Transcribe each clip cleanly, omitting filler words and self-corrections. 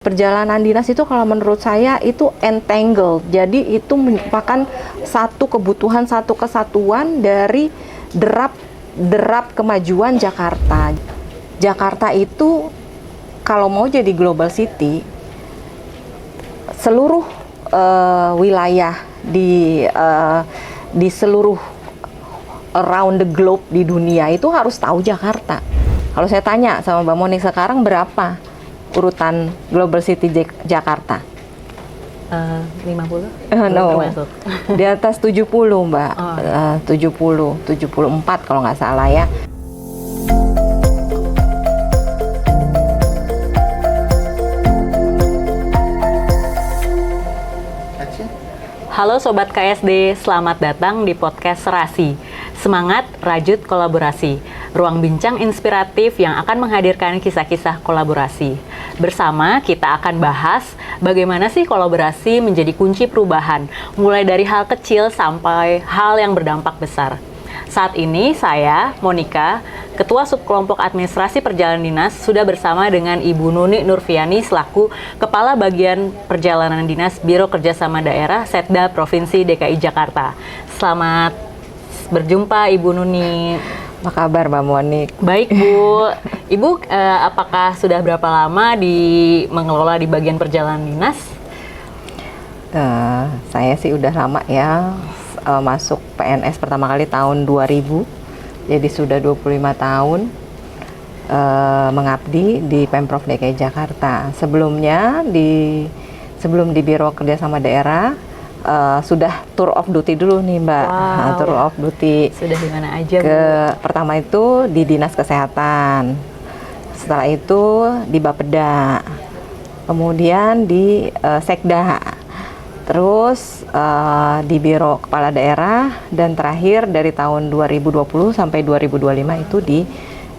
perjalanan dinas itu kalau menurut saya itu entangled. Jadi itu merupakan satu kebutuhan, satu kesatuan dari derap kemajuan Jakarta. Jakarta itu kalau mau jadi global city, seluruh wilayah di seluruh around the globe di dunia itu harus tahu Jakarta. Kalau saya tanya sama Mbak Monik sekarang berapa urutan global city Jakarta? 50? No, di atas 70 Mbak. 74 kalau nggak salah ya. Halo Sobat KSD, selamat datang di podcast Serasi. Semangat, rajut, kolaborasi. Ruang bincang inspiratif yang akan menghadirkan kisah-kisah kolaborasi. Bersama kita akan bahas bagaimana sih kolaborasi menjadi kunci perubahan, mulai dari hal kecil sampai hal yang berdampak besar. Saat ini saya, Monika, Ketua Subkelompok Administrasi Perjalanan Dinas, sudah bersama dengan Ibu Nuni Nurfiani selaku Kepala Bagian Perjalanan Dinas Biro Kerjasama Daerah Setda Provinsi DKI Jakarta. Selamat berjumpa Ibu Nuni. Apa kabar Mbak Monik? Baik Bu. Ibu, apakah sudah berapa lama mengelola di bagian perjalanan dinas? Saya sih udah lama ya. Masuk PNS pertama kali tahun 2000, jadi sudah 25 tahun mengabdi di Pemprov DKI Jakarta. Sebelumnya sebelum di Biro Kerjasama Daerah sudah tour of duty dulu nih Mbak. Wow. Tour of duty. Sudah di mana aja Bu? Pertama itu di Dinas Kesehatan, setelah itu di Bapeda, kemudian di Sekda. Terus di Biro Kepala Daerah, dan terakhir dari tahun 2020 sampai 2025 itu di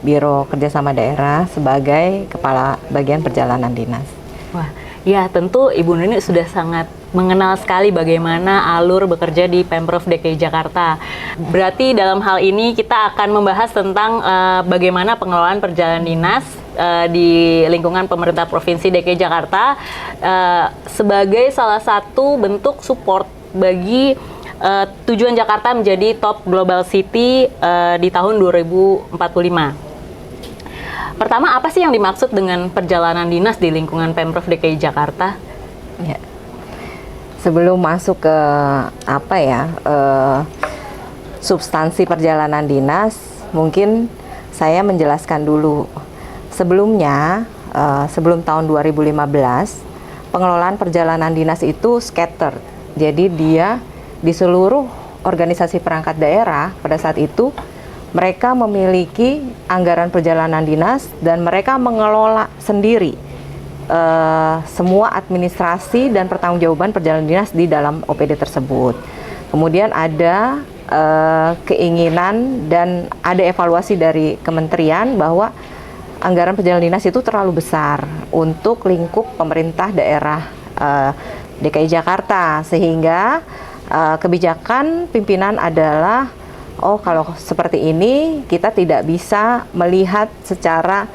Biro Kerjasama Daerah sebagai Kepala Bagian Perjalanan Dinas. Wah, ya tentu Ibu Nuni sudah sangat mengenal sekali bagaimana alur bekerja di Pemprov DKI Jakarta. Berarti dalam hal ini kita akan membahas tentang bagaimana pengelolaan perjalanan dinas di lingkungan pemerintah Provinsi DKI Jakarta sebagai salah satu bentuk support bagi tujuan Jakarta menjadi top global city di tahun 2045. Pertama, apa sih yang dimaksud dengan perjalanan dinas di lingkungan Pemprov DKI Jakarta? Ya. Sebelum masuk ke substansi perjalanan dinas, mungkin saya menjelaskan dulu. Sebelumnya, sebelum tahun 2015, pengelolaan perjalanan dinas itu scatter. Jadi dia di seluruh organisasi perangkat daerah pada saat itu mereka memiliki anggaran perjalanan dinas dan mereka mengelola sendiri semua administrasi dan pertanggungjawaban perjalanan dinas di dalam OPD tersebut. Kemudian ada keinginan dan ada evaluasi dari kementerian bahwa anggaran perjalanan dinas itu terlalu besar untuk lingkup pemerintah daerah DKI Jakarta, sehingga kebijakan pimpinan adalah kalau seperti ini kita tidak bisa melihat secara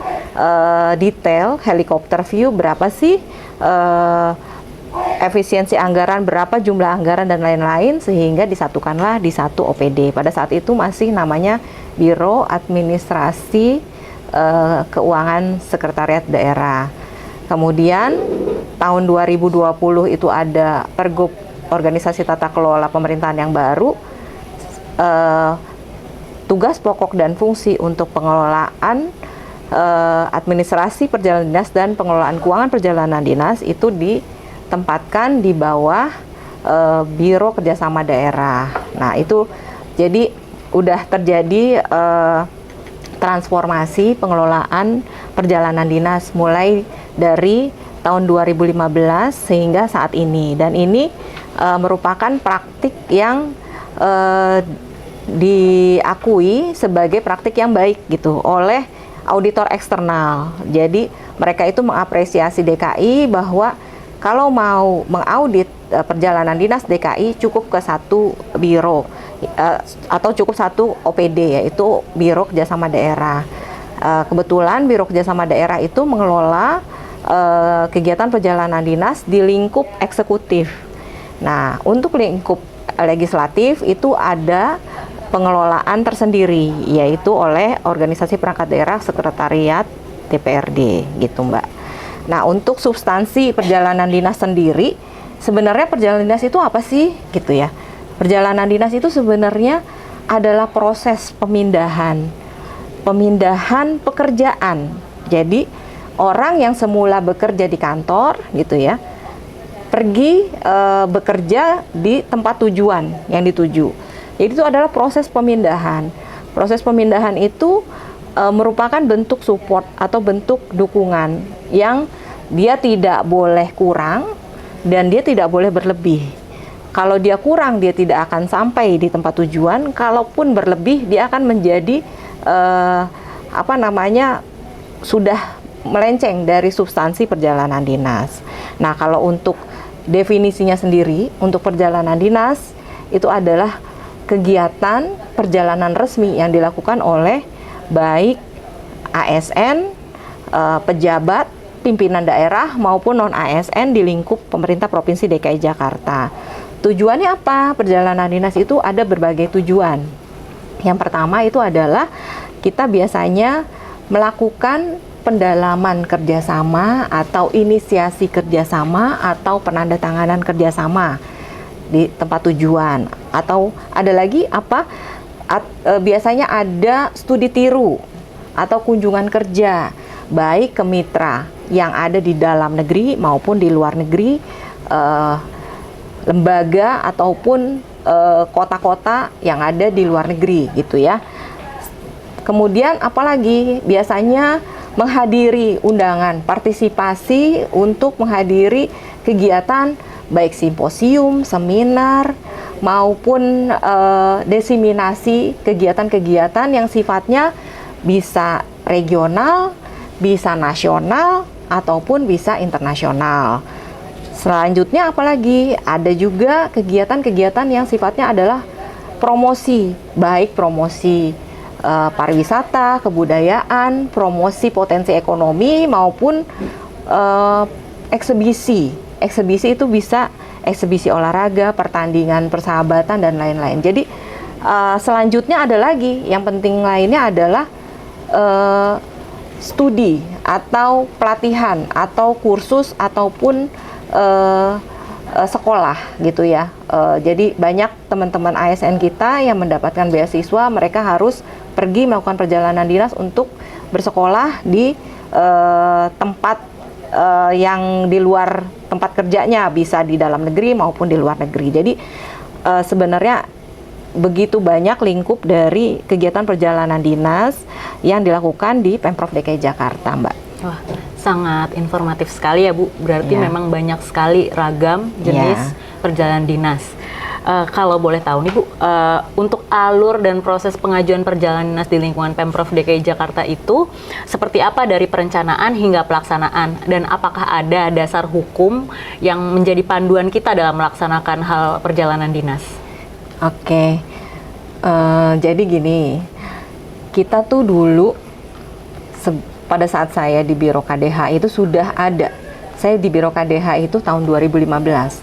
detail helikopter view berapa sih efisiensi anggaran, berapa jumlah anggaran dan lain-lain, sehingga disatukanlah di satu OPD. Pada saat itu masih namanya Biro Administrasi Keuangan Sekretariat Daerah. Kemudian tahun 2020 itu ada Pergub Organisasi Tata Kelola Pemerintahan yang baru. Tugas pokok dan fungsi untuk pengelolaan administrasi perjalanan dinas dan pengelolaan keuangan perjalanan dinas itu ditempatkan di bawah Biro Kerjasama Daerah. Nah itu jadi udah terjadi transformasi pengelolaan perjalanan dinas mulai dari tahun 2015 sehingga saat ini, dan ini merupakan praktik yang diakui sebagai praktik yang baik gitu oleh auditor eksternal. Jadi mereka itu mengapresiasi DKI bahwa kalau mau mengaudit perjalanan dinas DKI cukup ke satu biro atau cukup satu OPD, yaitu Biro Kerjasama Daerah. Kebetulan Biro Kerjasama Daerah itu mengelola kegiatan perjalanan dinas di lingkup eksekutif. Nah, untuk lingkup legislatif itu ada pengelolaan tersendiri, yaitu oleh organisasi perangkat daerah sekretariat DPRD gitu Mbak. Nah, untuk substansi perjalanan dinas sendiri, sebenarnya perjalanan dinas itu apa sih gitu ya? Perjalanan dinas itu sebenarnya adalah proses pemindahan pekerjaan. Jadi orang yang semula bekerja di kantor gitu ya, pergi bekerja di tempat tujuan yang dituju. Jadi itu adalah proses pemindahan. Proses pemindahan itu merupakan bentuk support atau bentuk dukungan yang dia tidak boleh kurang dan dia tidak boleh berlebih. Kalau dia kurang, dia tidak akan sampai di tempat tujuan. Kalaupun berlebih, dia akan menjadi sudah melenceng dari substansi perjalanan dinas. Nah, kalau untuk definisinya sendiri, untuk perjalanan dinas itu adalah kegiatan perjalanan resmi yang dilakukan oleh baik ASN, pejabat, pimpinan daerah maupun non-ASN di lingkup pemerintah Provinsi DKI Jakarta. Tujuannya apa? Perjalanan dinas itu ada berbagai tujuan. Yang pertama itu adalah kita biasanya melakukan pendalaman kerjasama atau inisiasi kerjasama atau penandatanganan kerjasama di tempat tujuan. Atau ada lagi biasanya ada studi tiru atau kunjungan kerja baik ke mitra yang ada di dalam negeri maupun di luar negeri, lembaga ataupun kota-kota yang ada di luar negeri gitu ya. Kemudian apalagi biasanya menghadiri undangan, partisipasi untuk menghadiri kegiatan baik simposium, seminar maupun diseminasi kegiatan-kegiatan yang sifatnya bisa regional, bisa nasional ataupun bisa internasional. Selanjutnya apalagi ada juga kegiatan-kegiatan yang sifatnya adalah promosi, baik promosi pariwisata, kebudayaan, promosi potensi ekonomi maupun eksebisi. Eksebisi itu bisa eksebisi olahraga, pertandingan, persahabatan dan lain-lain. Jadi selanjutnya ada lagi yang penting lainnya adalah studi atau pelatihan atau kursus ataupun sekolah gitu ya. Jadi banyak teman-teman ASN kita yang mendapatkan beasiswa, mereka harus pergi melakukan perjalanan dinas untuk bersekolah di tempat yang di luar tempat kerjanya, bisa di dalam negeri maupun di luar negeri. Jadi sebenarnya begitu banyak lingkup dari kegiatan perjalanan dinas yang dilakukan di Pemprov DKI Jakarta, Mbak. Wah, sangat informatif sekali ya Bu. Berarti memang banyak sekali ragam jenis perjalanan dinas. Kalau boleh tahu nih Bu, untuk alur dan proses pengajuan perjalanan dinas di lingkungan Pemprov DKI Jakarta itu seperti apa dari perencanaan hingga pelaksanaan? Dan apakah ada dasar hukum yang menjadi panduan kita dalam melaksanakan hal perjalanan dinas? Oke, jadi gini, kita tuh dulu pada saat saya di Biro KDH itu sudah ada. Saya di Biro KDH itu tahun 2015.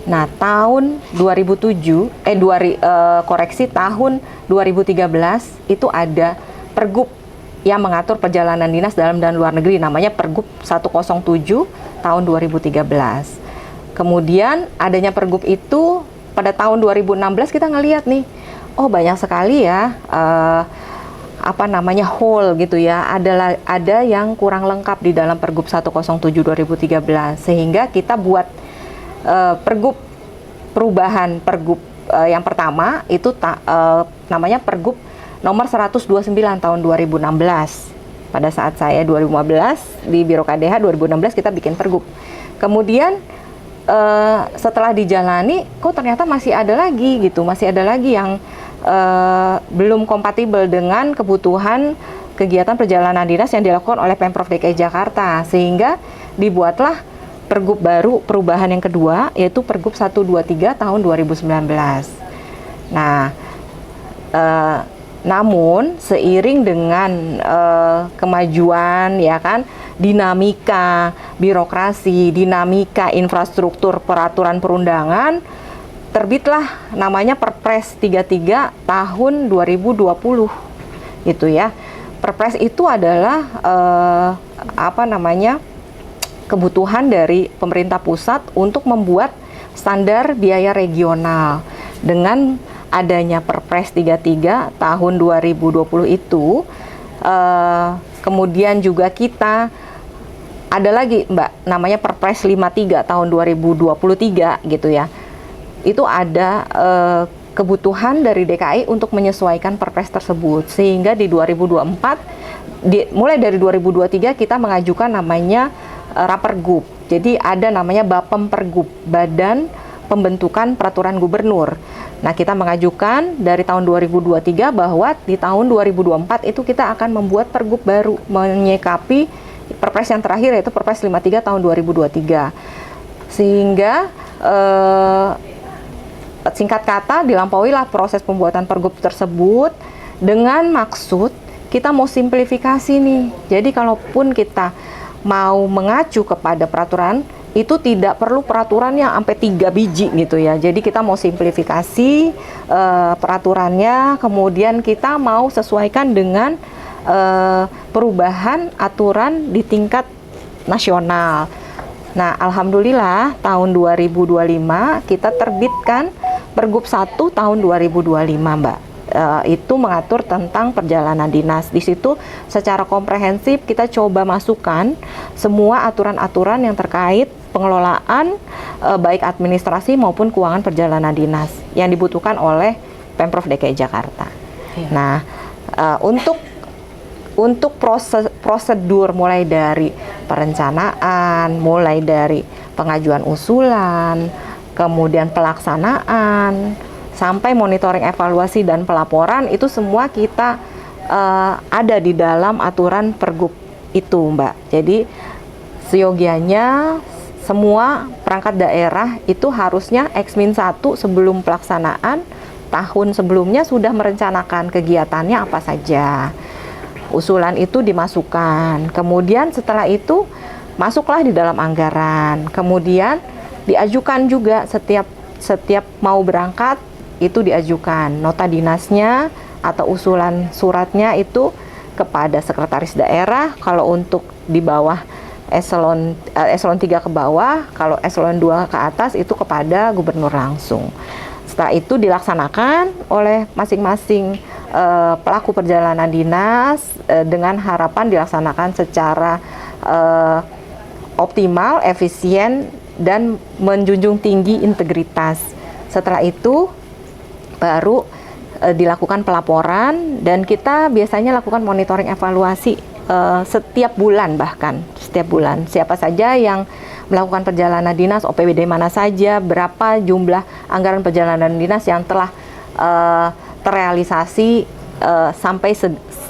Nah, tahun 2013 itu ada Pergub yang mengatur perjalanan dinas dalam dan luar negeri, namanya Pergub 107 tahun 2013. Kemudian adanya Pergub itu pada tahun 2016 kita ngelihat nih, oh banyak sekali ya hole gitu ya, ada yang kurang lengkap di dalam Pergub 107 2013, sehingga kita buat Pergub perubahan Pergub yang pertama itu namanya Pergub nomor 129 tahun 2016. Pada saat saya 2015 di Biro KDH 2016 kita bikin Pergub. Kemudian setelah dijalani, kok ternyata masih ada lagi yang belum kompatibel dengan kebutuhan kegiatan perjalanan dinas yang dilakukan oleh Pemprov DKI Jakarta, sehingga dibuatlah Pergub baru perubahan yang kedua, yaitu Pergub 123 tahun 2019. Nah, namun seiring dengan kemajuan ya kan dinamika birokrasi, dinamika infrastruktur peraturan perundangan, terbitlah namanya Perpres 33 tahun 2020 gitu ya. Perpres itu adalah kebutuhan dari pemerintah pusat untuk membuat standar biaya regional. Dengan adanya Perpres 33 tahun 2020 itu, kemudian juga kita ada lagi Mbak, namanya Perpres 53 tahun 2023 gitu ya. Itu ada kebutuhan dari DKI untuk menyesuaikan Perpres tersebut, sehingga di 2024, mulai dari 2023 kita mengajukan namanya Rapergub. Jadi ada namanya Bapem Pergub, Badan Pembentukan Peraturan Gubernur. Nah, kita mengajukan dari tahun 2023 bahwa di tahun 2024 itu kita akan membuat pergub baru menyikapi Perpres yang terakhir, yaitu Perpres 53 tahun 2023. Sehingga singkat kata dilampauilah proses pembuatan pergub tersebut dengan maksud kita mau simplifikasi nih. Jadi kalaupun kita mau mengacu kepada peraturan, itu tidak perlu peraturan yang sampai 3 biji gitu ya. Jadi kita mau simplifikasi peraturannya, kemudian kita mau sesuaikan dengan perubahan aturan di tingkat nasional. Nah, alhamdulillah tahun 2025 kita terbitkan Pergub 1 tahun 2025, Mbak. Itu mengatur tentang perjalanan dinas. Di situ secara komprehensif kita coba masukkan semua aturan-aturan yang terkait pengelolaan baik administrasi maupun keuangan perjalanan dinas yang dibutuhkan oleh Pemprov DKI Jakarta. Iya. Nah, untuk prosedur mulai dari perencanaan, mulai dari pengajuan usulan, kemudian pelaksanaan, sampai monitoring, evaluasi, dan pelaporan, itu semua kita ada di dalam aturan pergub itu, Mbak. Jadi seyogianya semua perangkat daerah itu harusnya X-1 sebelum pelaksanaan tahun sebelumnya sudah merencanakan kegiatannya apa saja. Usulan itu dimasukkan, kemudian setelah itu masuklah di dalam anggaran, kemudian diajukan juga setiap mau berangkat itu diajukan nota dinasnya atau usulan suratnya itu kepada sekretaris daerah. Kalau untuk di bawah eselon 3 ke bawah, kalau eselon 2 ke atas itu kepada gubernur langsung. Setelah itu dilaksanakan oleh masing-masing pelaku perjalanan dinas dengan harapan dilaksanakan secara optimal, efisien, dan menjunjung tinggi integritas. Setelah itu baru dilakukan pelaporan, dan kita biasanya lakukan monitoring evaluasi setiap bulan, bahkan setiap bulan siapa saja yang melakukan perjalanan dinas, OPD mana saja, berapa jumlah anggaran perjalanan dinas yang telah terrealisasi sampai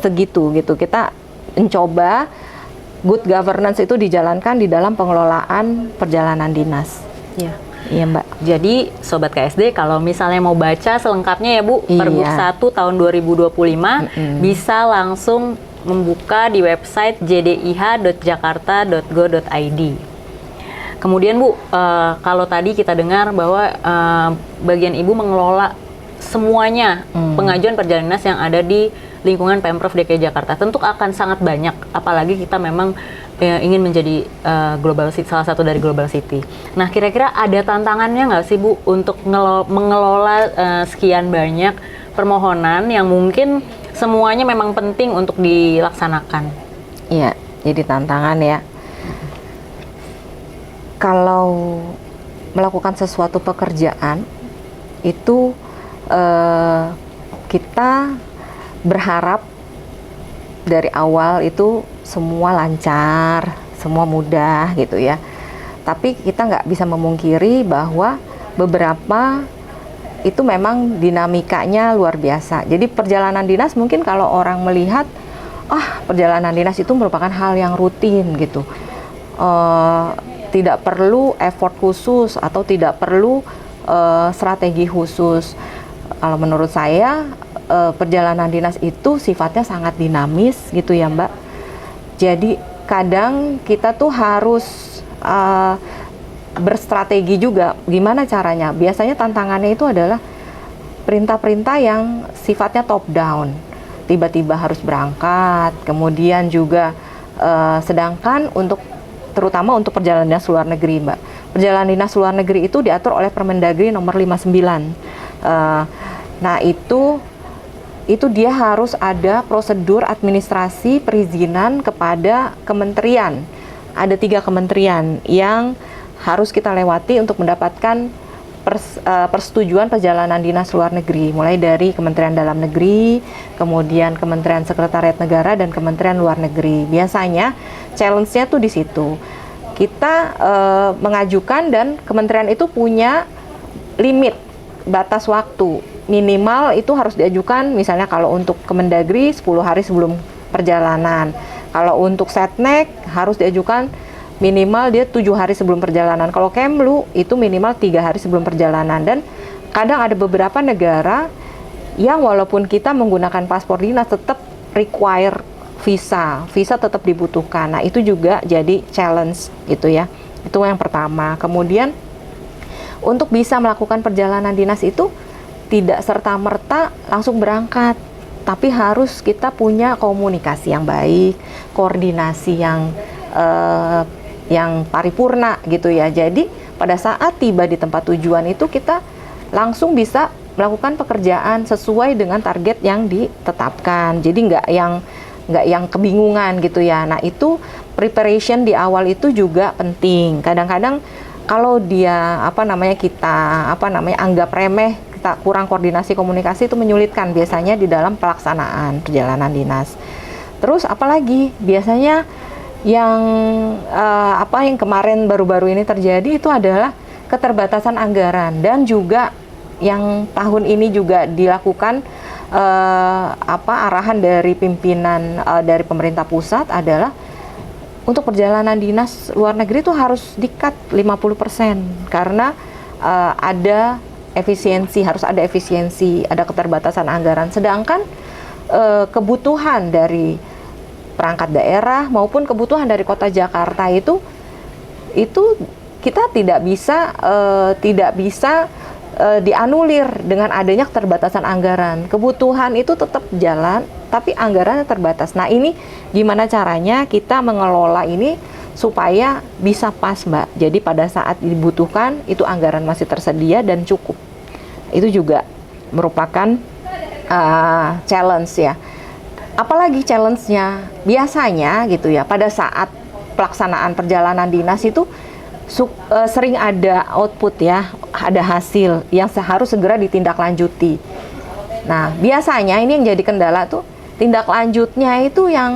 segitu gitu. Kita mencoba good governance itu dijalankan di dalam pengelolaan perjalanan dinas. Iya. Iya, Mbak. Jadi Sobat KSD, kalau misalnya mau baca selengkapnya ya Bu, Pergub 1 tahun 2025 bisa langsung membuka di website jdih.jakarta.go.id. Kemudian Bu, kalau tadi kita dengar bahwa bagian Ibu mengelola semuanya pengajuan perjalanan dinas yang ada di lingkungan Pemprov DKI Jakarta, tentu akan sangat banyak, apalagi kita memang ingin menjadi global city, salah satu dari global city. Nah, kira-kira ada tantangannya nggak sih Bu untuk mengelola sekian banyak permohonan yang mungkin semuanya memang penting untuk dilaksanakan? Iya, jadi tantangan ya. Kalau melakukan sesuatu pekerjaan itu kita berharap dari awal itu semua lancar, semua mudah gitu ya. Tapi kita nggak bisa memungkiri bahwa beberapa itu memang dinamikanya luar biasa. Jadi perjalanan dinas mungkin kalau orang melihat, perjalanan dinas itu merupakan hal yang rutin gitu. Tidak perlu effort khusus atau tidak perlu strategi khusus. Kalau menurut saya perjalanan dinas itu sifatnya sangat dinamis gitu ya, Mbak. Jadi kadang kita tuh harus berstrategi juga. Gimana caranya? Biasanya tantangannya itu adalah perintah-perintah yang sifatnya top down. Tiba-tiba harus berangkat, kemudian juga sedangkan terutama untuk perjalanan dinas luar negeri, Mbak. Perjalanan dinas luar negeri itu diatur oleh Permendagri nomor 59. Nah, itu dia harus ada prosedur administrasi perizinan kepada kementerian. Ada 3 kementerian yang harus kita lewati untuk mendapatkan persetujuan perjalanan dinas luar negeri, mulai dari Kementerian Dalam Negeri, kemudian Kementerian Sekretariat Negara, dan Kementerian Luar Negeri. Biasanya challenge-nya tuh di situ. Kita mengajukan dan kementerian itu punya limit batas waktu. Minimal itu harus diajukan, misalnya kalau untuk Kemendagri 10 hari sebelum perjalanan. Kalau untuk Setnek harus diajukan minimal dia 7 hari sebelum perjalanan. Kalau Kemlu itu minimal 3 hari sebelum perjalanan. Dan kadang ada beberapa negara yang walaupun kita menggunakan paspor dinas tetap require visa tetap dibutuhkan. Nah, itu juga jadi challenge gitu ya. Itu yang pertama. Kemudian untuk bisa melakukan perjalanan dinas itu tidak serta-merta langsung berangkat, tapi harus kita punya komunikasi yang baik, koordinasi yang paripurna gitu ya. Jadi pada saat tiba di tempat tujuan itu kita langsung bisa melakukan pekerjaan sesuai dengan target yang ditetapkan. Jadi nggak yang kebingungan gitu ya. Nah, itu preparation di awal itu juga penting. Kadang-kadang kalau dia kita anggap remeh, kita kurang koordinasi komunikasi, itu menyulitkan biasanya di dalam pelaksanaan perjalanan dinas. Terus apalagi biasanya yang kemarin baru-baru ini terjadi itu adalah keterbatasan anggaran, dan juga yang tahun ini juga dilakukan arahan dari pimpinan dari pemerintah pusat adalah untuk perjalanan dinas luar negeri itu harus di-cut 50% karena harus ada efisiensi, ada keterbatasan anggaran. Sedangkan kebutuhan dari perangkat daerah maupun kebutuhan dari kota Jakarta itu kita tidak bisa dianulir dengan adanya keterbatasan anggaran. Kebutuhan itu tetap jalan, tapi anggarannya terbatas. Nah, ini gimana caranya kita mengelola ini supaya bisa pas, Mbak. Jadi pada saat dibutuhkan itu anggaran masih tersedia dan cukup. Itu juga merupakan challenge ya. Apalagi challenge-nya biasanya gitu ya, pada saat pelaksanaan perjalanan dinas itu sering ada output ya, ada hasil yang harus segera ditindaklanjuti. Nah, biasanya ini yang jadi kendala tuh tindak lanjutnya itu yang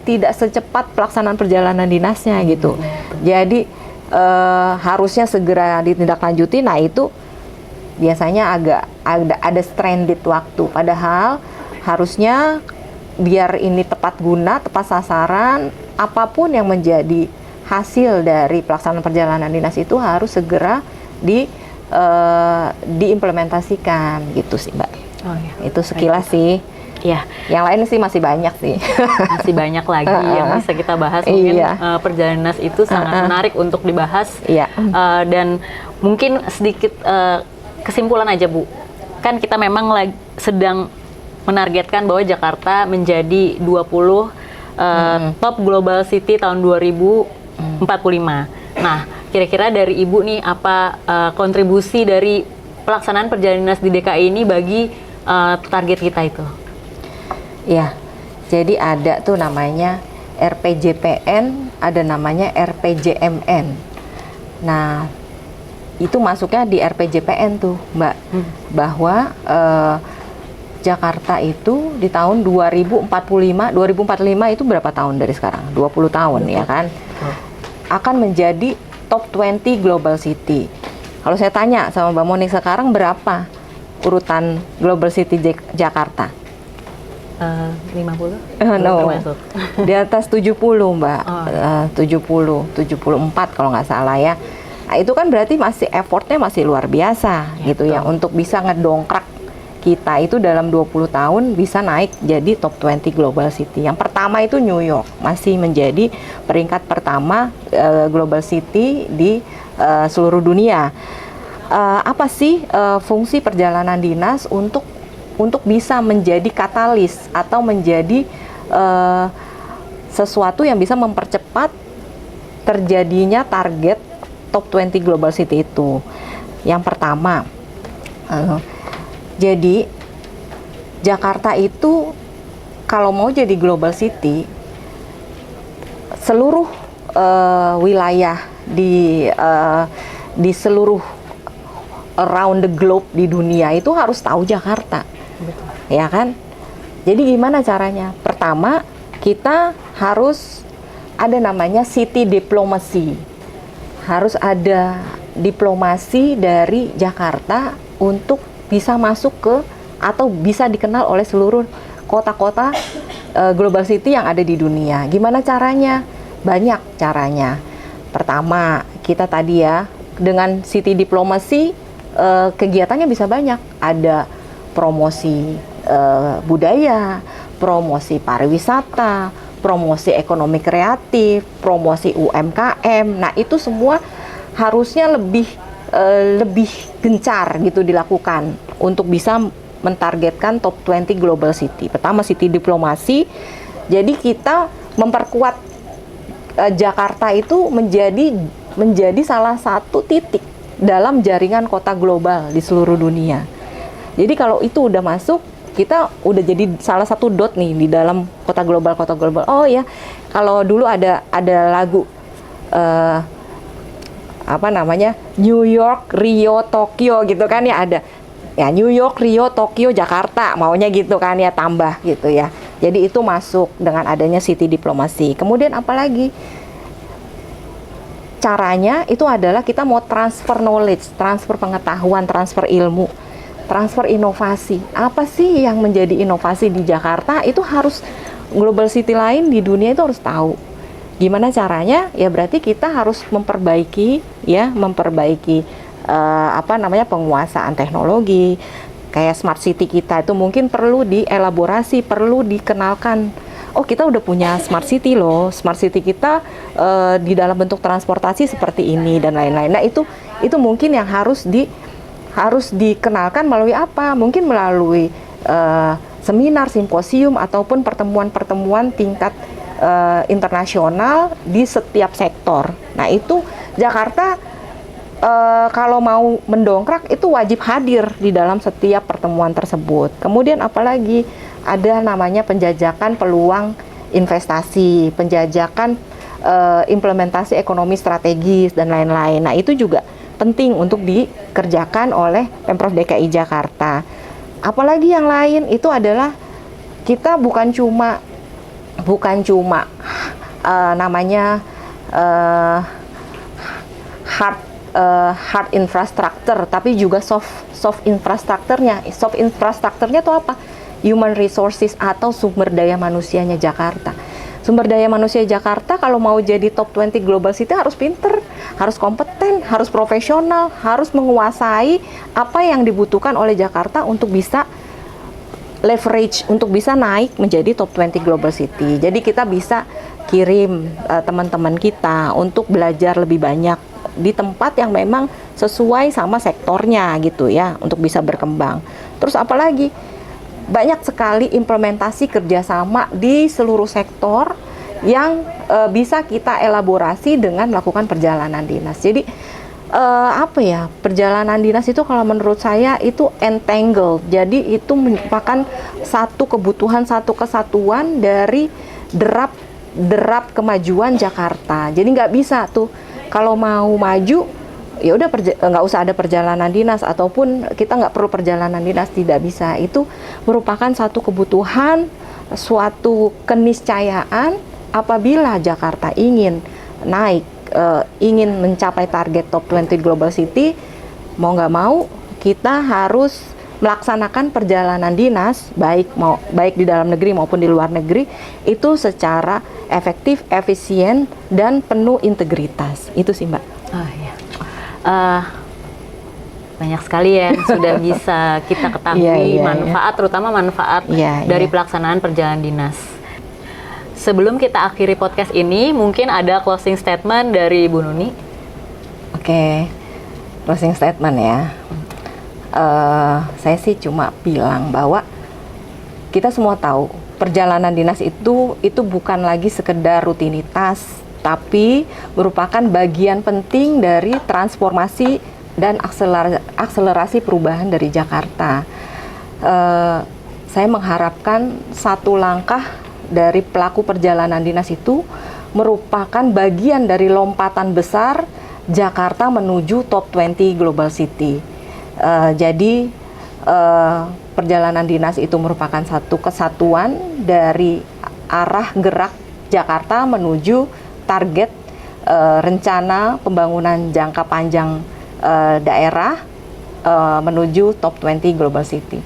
tidak secepat pelaksanaan perjalanan dinasnya gitu. Jadi harusnya segera ditindaklanjuti. Nah, itu biasanya agak ada stranded waktu. Padahal harusnya biar ini tepat guna, tepat sasaran, apapun yang menjadi hasil dari pelaksanaan perjalanan dinas itu harus segera diimplementasikan gitu sih, Mbak. Oh, ya. Itu sekilas sih. Ya. Yang lain sih masih banyak sih. Masih banyak lagi yang bisa kita bahas. Mungkin perjalanan dinas itu sangat menarik untuk dibahas. Iya. Dan mungkin sedikit kesimpulan aja, Bu. Kan kita memang sedang menargetkan bahwa Jakarta menjadi 20 top global city tahun 2045. Nah, kira-kira dari Ibu nih apa kontribusi dari pelaksanaan perjalanan dinas di DKI ini bagi target kita itu? Ya, jadi ada tuh namanya RPJPN, ada namanya RPJMN. Nah, itu masuknya di RPJPN tuh, Mbak, bahwa Jakarta itu di tahun 2045 itu berapa tahun dari sekarang? 20 tahun ya kan? Akan menjadi top 20 global city. Kalau saya tanya sama Mbak Monik sekarang berapa urutan global city Jakarta? 50? No. Di atas 70, Mbak. 74 kalau nggak salah ya. Nah, itu kan berarti effortnya masih luar biasa ya, gitu ya, untuk bisa ngedongkrak kita itu dalam 20 tahun bisa naik jadi top 20 global city. Yang pertama itu New York, masih menjadi peringkat pertama global city di seluruh dunia. Apa sih fungsi perjalanan dinas untuk bisa menjadi katalis atau menjadi sesuatu yang bisa mempercepat terjadinya target top 20 global city itu. Yang pertama, jadi Jakarta itu kalau mau jadi global city, seluruh wilayah di seluruh around the globe di dunia itu harus tahu Jakarta. Betul. Ya kan? Jadi gimana caranya? Pertama, kita harus ada namanya city diplomacy. Harus ada diplomasi dari Jakarta untuk bisa masuk ke atau bisa dikenal oleh seluruh kota-kota global city yang ada di dunia. Gimana caranya? Banyak caranya. Pertama, kita tadi ya dengan city diplomacy kegiatannya bisa banyak. Ada promosi budaya, promosi pariwisata, promosi ekonomi kreatif, promosi UMKM. Nah, itu semua harusnya lebih gencar gitu dilakukan untuk bisa mentargetkan top 20 global city. Pertama, city diplomasi. Jadi kita memperkuat Jakarta itu menjadi salah satu titik dalam jaringan kota global di seluruh dunia. Jadi kalau itu udah masuk, kita udah jadi salah satu dot nih di dalam kota global. Oh ya, kalau dulu ada lagu apa namanya, New York, Rio, Tokyo gitu kan ya, ada ya New York, Rio, Tokyo, Jakarta, maunya gitu kan ya, tambah gitu ya. Jadi itu masuk dengan adanya city diplomasi. Kemudian apalagi caranya itu adalah kita mau transfer knowledge, transfer pengetahuan, transfer ilmu, transfer inovasi. Apa sih yang menjadi inovasi di Jakarta? Itu harus global city lain di dunia itu harus tahu. Gimana caranya? Ya berarti kita harus memperbaiki penguasaan teknologi. Kayak smart city kita itu mungkin perlu dielaborasi, perlu dikenalkan. Oh, kita udah punya smart city loh. Smart city kita di dalam bentuk transportasi seperti ini dan lain-lain. Nah, itu mungkin yang harus dikenalkan melalui apa? Mungkin melalui seminar, simposium ataupun pertemuan-pertemuan tingkat internasional di setiap sektor. Nah, itu Jakarta kalau mau mendongkrak itu wajib hadir di dalam setiap pertemuan tersebut. Kemudian apalagi ada namanya penjajakan peluang investasi, penjajakan implementasi ekonomi strategis dan lain-lain. Nah, itu juga penting untuk dikerjakan oleh Pemprov DKI Jakarta. Apalagi yang lain itu adalah kita bukan cuma namanya hard infrastructure, tapi juga soft infrastructure-nya. Soft infrastructure-nya itu apa? Human resources atau sumber daya manusianya Jakarta. Sumber daya manusia Jakarta kalau mau jadi top 20 global city harus pinter, harus kompeten, harus profesional, harus menguasai apa yang dibutuhkan oleh Jakarta untuk bisa leverage, untuk bisa naik menjadi top 20 global city. Jadi kita bisa kirim teman-teman kita untuk belajar lebih banyak di tempat yang memang sesuai sama sektornya gitu ya, untuk bisa berkembang. Terus apalagi banyak sekali implementasi kerjasama di seluruh sektor yang bisa kita elaborasi dengan melakukan perjalanan dinas. Jadi perjalanan dinas itu kalau menurut saya itu entangled. Jadi itu merupakan satu kebutuhan, satu kesatuan dari derap kemajuan Jakarta. Jadi nggak bisa tuh kalau mau maju ya udah nggak usah ada perjalanan dinas, ataupun kita nggak perlu perjalanan dinas, tidak bisa. Itu merupakan satu kebutuhan, suatu keniscayaan apabila Jakarta ingin naik, ingin mencapai target top 20 global city. Mau nggak mau kita harus melaksanakan perjalanan dinas, baik di dalam negeri maupun di luar negeri, itu secara efektif, efisien, dan penuh integritas. Itu sih, Mbak. Banyak sekali yang sudah bisa kita ketahui manfaat, terutama manfaat dari pelaksanaan perjalanan dinas. Sebelum kita akhiri podcast ini, mungkin ada closing statement dari Bu Nuni. Oke, closing statement ya. Saya sih cuma bilang bahwa kita semua tahu perjalanan dinas itu bukan lagi sekedar rutinitas, tapi merupakan bagian penting dari transformasi dan akselerasi perubahan dari Jakarta. Saya mengharapkan satu langkah dari pelaku perjalanan dinas itu merupakan bagian dari lompatan besar Jakarta menuju top 20 Global City. Jadi perjalanan dinas itu merupakan satu kesatuan dari arah gerak Jakarta menuju target rencana pembangunan jangka panjang daerah menuju top 20 Global City.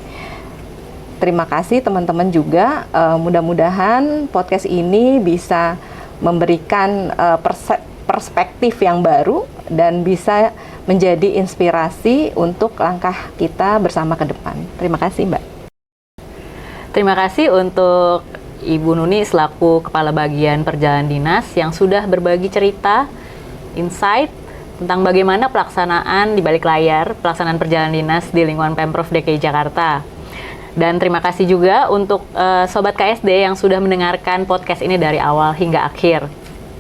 Terima kasih teman-teman juga, mudah-mudahan podcast ini bisa memberikan perspektif yang baru dan bisa menjadi inspirasi untuk langkah kita bersama ke depan. Terima kasih, Mbak. Terima kasih untuk Ibu Nuni selaku Kepala Bagian Perjalanan Dinas yang sudah berbagi cerita, insight tentang bagaimana pelaksanaan di balik layar, pelaksanaan perjalanan dinas di lingkungan Pemprov DKI Jakarta. Dan terima kasih juga untuk Sobat KSD yang sudah mendengarkan podcast ini dari awal hingga akhir.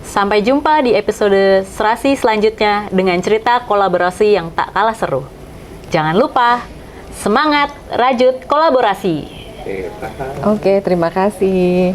Sampai jumpa di episode Serasi selanjutnya dengan cerita kolaborasi yang tak kalah seru. Jangan lupa, semangat, rajut, kolaborasi. Oke, terima kasih.